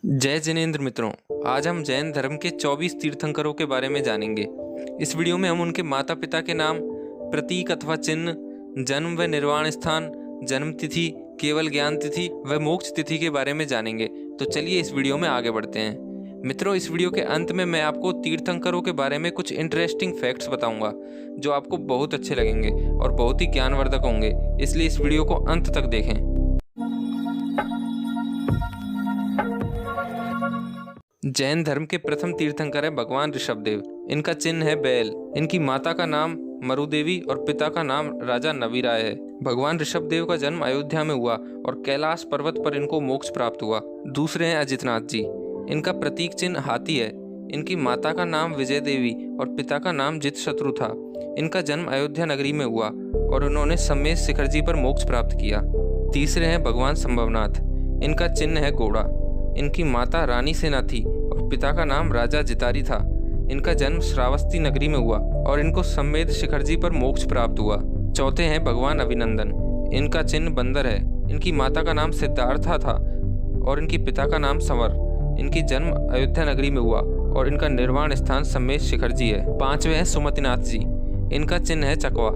जय जिनेंद्र मित्रों, आज हम जैन धर्म के 24 तीर्थंकरों के बारे में जानेंगे। इस वीडियो में हम उनके माता पिता के नाम, प्रतीक अथवा चिन्ह, जन्म व निर्वाण स्थान, जन्म तिथि, केवल ज्ञान तिथि व मोक्ष तिथि के बारे में जानेंगे। तो चलिए इस वीडियो में आगे बढ़ते हैं। मित्रों, इस वीडियो के अंत में मैं आपको तीर्थंकरों के बारे में कुछ इंटरेस्टिंग फैक्ट्स बताऊंगा जो आपको बहुत अच्छे लगेंगे और बहुत ही ज्ञानवर्धक होंगे, इसलिए इस वीडियो को अंत तक देखें। जैन धर्म के प्रथम तीर्थंकर है भगवान ऋषभदेव। इनका चिन्ह है बैल। इनकी माता का नाम मरुदेवी और पिता का नाम राजा नवीराय है। भगवान ऋषभदेव का जन्म अयोध्या में हुआ और कैलाश पर्वत पर इनको मोक्ष प्राप्त हुआ। दूसरे हैं अजितनाथ जी। इनका प्रतीक चिन्ह हाथी है। इनकी माता का नाम विजय देवी और पिता का नाम जितशत्रु था। इनका जन्म अयोध्या नगरी में हुआ और उन्होंने सम्मेद शिखर जी पर मोक्ष प्राप्त किया। तीसरे हैं भगवान संभवनाथ। इनका चिन्ह है घोड़ा। इनकी माता रानी सेना थी और पिता का नाम राजा जितारी था। इनका जन्म श्रावस्ती नगरी में हुआ और इनको सम्मेद शिखर जी पर मोक्ष प्राप्त हुआ। चौथे हैं भगवान अभिनंदन। इनका चिन्ह बंदर है। इनकी माता का नाम सिद्धार्था था और इनकी पिता का नाम संवर। इनकी जन्म अयोध्या नगरी में हुआ और इनका निर्वाण स्थान सम्मेद शिखर जी है। पांचवें हैं सुमतिनाथ जी। इनका चिन्ह है चकवा।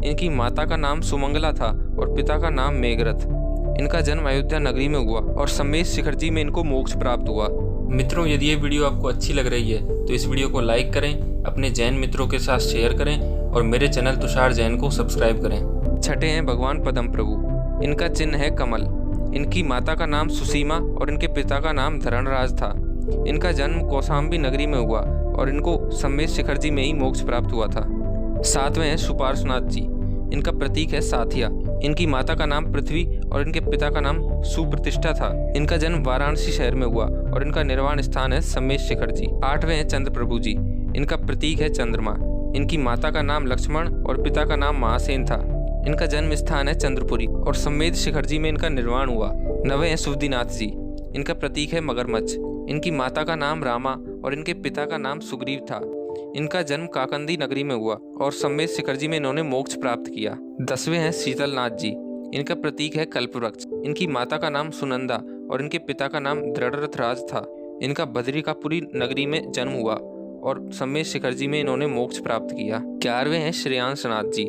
इनकी माता का नाम सुमंगला था और पिता का नाम मेघरथ। इनका जन्म अयोध्या नगरी में हुआ और सम्मेद शिखर जी में इनको मोक्ष प्राप्त हुआ। मित्रों, यदि ये वीडियो आपको अच्छी लग रही है तो इस वीडियो को लाइक करें, अपने जैन मित्रों के साथ शेयर करें और मेरे चैनल तुषार जैन को सब्सक्राइब करें। छठे हैं भगवान पद्म प्रभु। इनका चिन्ह है कमल। इनकी माता का नाम सुसीमा और इनके पिता का नाम धरणराज था। इनका जन्म कौशाम्बी नगरी में हुआ और इनको सम्मेद शिखर जी में ही मोक्ष प्राप्त हुआ था। सातवें हैं सुपार्श्वनाथ जी। इनका प्रतीक है साथिया। इनकी माता का नाम पृथ्वी और इनके पिता का नाम सुप्रतिष्ठा था। इनका जन्म वाराणसी शहर में हुआ और इनका निर्वाण स्थान है सम्मेद शिखर जी। आठवें हैं चंद्र प्रभु जी। इनका प्रतीक है चंद्रमा। इनकी माता का नाम लक्ष्मण और पिता का नाम महासेन था। इनका जन्म स्थान है चंद्रपुरी और सम्मेद शिखर जी में इनका निर्वाण हुआ। नवे हैं सुबुद्धीनाथ जी। इनका प्रतीक है मगरमच्छ। इनकी माता का नाम रामा और इनके पिता का नाम सुग्रीव था। इनका जन्म काकंदी नगरी में हुआ और सम्मेद शिखर जी में इन्होंने मोक्ष प्राप्त किया। दसवें हैं शीतलनाथ जी। इनका प्रतीक है कल्पवृक्ष। इनकी माता का नाम सुनंदा और इनके पिता का नाम दृढ़रथराज था। इनका बद्रिकापुरी नगरी में जन्म हुआ और सम्मेद शिखर जी में इन्होंने मोक्ष प्राप्त किया। 11वें हैं श्रेयांसनाथ जी।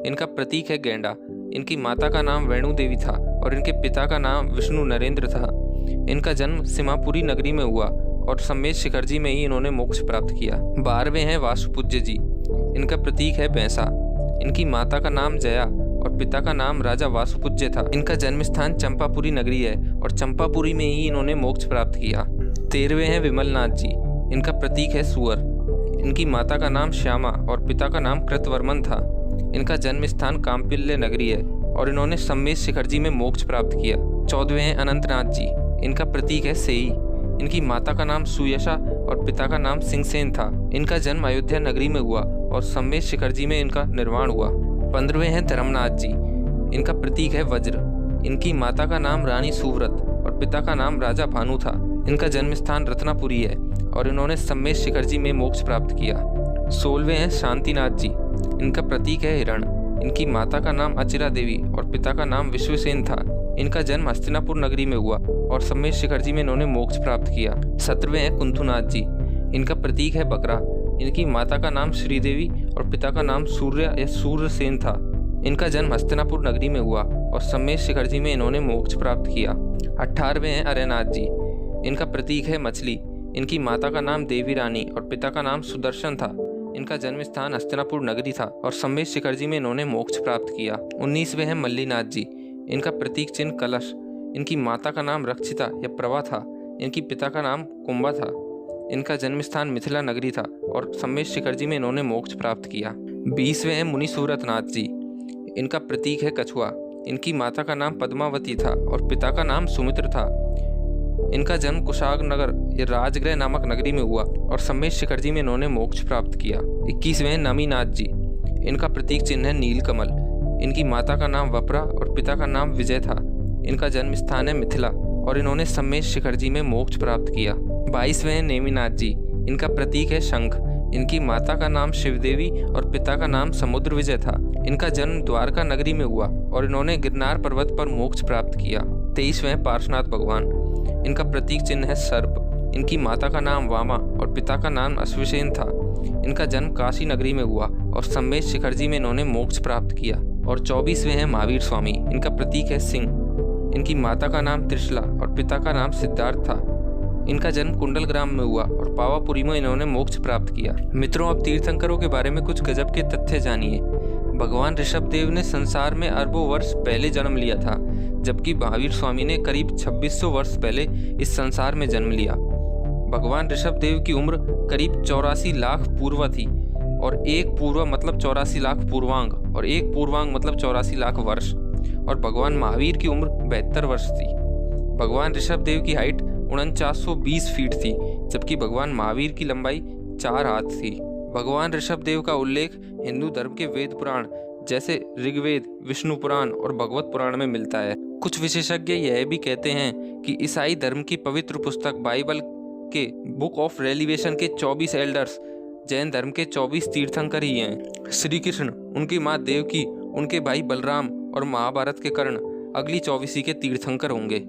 इनका प्रतीक है गेंडा। इनकी माता का नाम वेणु देवी था और इनके पिता का नाम विष्णु नरेंद्र था। इनका जन्म सीमापुरी नगरी में हुआ और सम्मेद शिखर जी में ही इन्होंने मोक्ष प्राप्त किया। 12वें हैं वासुपूज्य जी। इनका प्रतीक है भैंसा। इनकी माता का नाम जया और पिता का नाम राजा वासुपूज्य था। इनका जन्म स्थान चंपापुरी नगरी है और चंपापुरी में ही इन्होंने मोक्ष प्राप्त किया। 13वें हैं विमलनाथ जी। इनका प्रतीक है सुअर। इनकी माता का नाम श्यामा और पिता का नाम कृतवर्मन था। इनका जन्म स्थान काम्पिल्य नगरी है और इन्होंने सम्मेद शिखर जी में मोक्ष प्राप्त किया। 14वें हैं अनंतनाथ जी। इनका प्रतीक है सेई। इनकी माता का नाम सुयशा और पिता का नाम सिंहसेन था। इनका जन्म अयोध्या नगरी में हुआ और सम्मेद शिखर जी में इनका निर्वाण हुआ। 15वें हैं धर्मनाथ जी। इनका प्रतीक है वज्र। इनकी माता का नाम रानी सुव्रत और पिता का नाम राजा भानु था। इनका जन्म स्थान रत्नापुरी है और इन्होंने सम्मेद शिखर जी में मोक्ष प्राप्त किया। 16वें हैं शांतिनाथ जी। इनका प्रतीक है हिरण। इनकी माता का नाम अचिरा देवी और पिता का नाम विश्वसेन था। इनका जन्म हस्तिनापुर नगरी में हुआ और सम्मेद शिखर जी में इन्होंने मोक्ष प्राप्त किया। 17वें हैं कुंथुनाथ जी। इनका प्रतीक है बकरा। इनकी माता का नाम श्रीदेवी और पिता का नाम सूर्य या सूर्यसेन था। इनका जन्म हस्तिनापुर नगरी में हुआ और सम्मेद शिखर जी में इन्होंने मोक्ष प्राप्त किया। 18वें हैं अरयनाथ जी। इनका प्रतीक है मछली। इनकी माता का नाम देवी रानी और पिता का नाम सुदर्शन था। इनका जन्म स्थान हस्तिनापुर नगरी था और सम्मेद शिखर जी में इन्होंने मोक्ष प्राप्त किया। 19वें हैं मल्लीनाथ जी। इनका प्रतीक चिन्ह कलश। इनकी माता का नाम रक्षिता या प्रभा था। इनकी पिता का नाम कुंभा था। इनका जन्म स्थान मिथिला नगरी था और सम्मेद शिखर जी में इन्होंने मोक्ष प्राप्त किया। 20वें हैं मुनि सूरतनाथ जी। इनका प्रतीक है कछुआ। इनकी माता का नाम पद्मावती था और पिता का नाम सुमित्र था। इनका जन्म कुशाग्रनगर या राजगृह नामक नगरी में हुआ और सम्मेद शिखर जी में इन्होंने मोक्ष प्राप्त किया। 21वें हैं नमीनाथ जी। इनका प्रतीक चिन्ह है नीलकमल। इनकी माता का नाम वपरा और पिता का नाम विजय था। इनका जन्म स्थान है मिथिला और इन्होंने सम्मेद शिखर जी में मोक्ष प्राप्त किया। 22वें हैं नेमिनाथ जी। इनका प्रतीक है शंख। इनकी माता का नाम शिवदेवी और पिता का नाम समुद्र विजय था। इनका जन्म द्वारका नगरी में हुआ और इन्होंने गिरनार पर्वत पर मोक्ष प्राप्त किया। 23वें हैं पार्श्वनाथ भगवान। इनका प्रतीक चिन्ह है सर्प। इनकी माता का नाम वामा और पिता का नाम अश्वसेन था। इनका जन्म काशी नगरी में हुआ और सम्मेद शिखरजी में इन्होंने मोक्ष प्राप्त किया। और 24वें हैं महावीर स्वामी। इनका प्रतीक है सिंह। इनकी माता का नाम त्रिशला और पिता का नाम सिद्धार्थ था। इनका जन्म कुंडल ग्राम में हुआ और पावापुरी में इन्होंने मोक्ष प्राप्त किया। मित्रों, अब तीर्थंकरों के बारे में कुछ गजब के तथ्य जानिए। भगवान ऋषभदेव ने संसार में अरबों वर्ष पहले जन्म लिया था, जबकि महावीर स्वामी ने करीब 2600 वर्ष पहले इस संसार में जन्म लिया। भगवान ऋषभदेव की उम्र करीब 84 लाख पूर्व थी और एक पूर्व मतलब 84 लाख पूर्वांग और एक पूर्वांग मतलब 84 लाख वर्ष। और भगवान महावीर की उम्र 72 वर्ष थी। भगवान ऋषभदेव की हाइट 4920 फीट थी, जबकि भगवान महावीर की लंबाई 4 हाथ थी। भगवान ऋषभदेव का उल्लेख हिंदू धर्म के वेद पुराण जैसे ऋग्वेद, विष्णु पुराण और भगवत पुराण में मिलता है। कुछ विशेषज्ञ यह भी कहते हैं कि ईसाई धर्म की पवित्र पुस्तक बाइबल के बुक ऑफ रेलिवेशन के 24 एल्डर्स जैन धर्म के 24 तीर्थंकर ही हैं। श्री कृष्ण, उनकी माँ देवकी, उनके भाई बलराम और महाभारत के कर्ण अगली 24 के तीर्थंकर होंगे।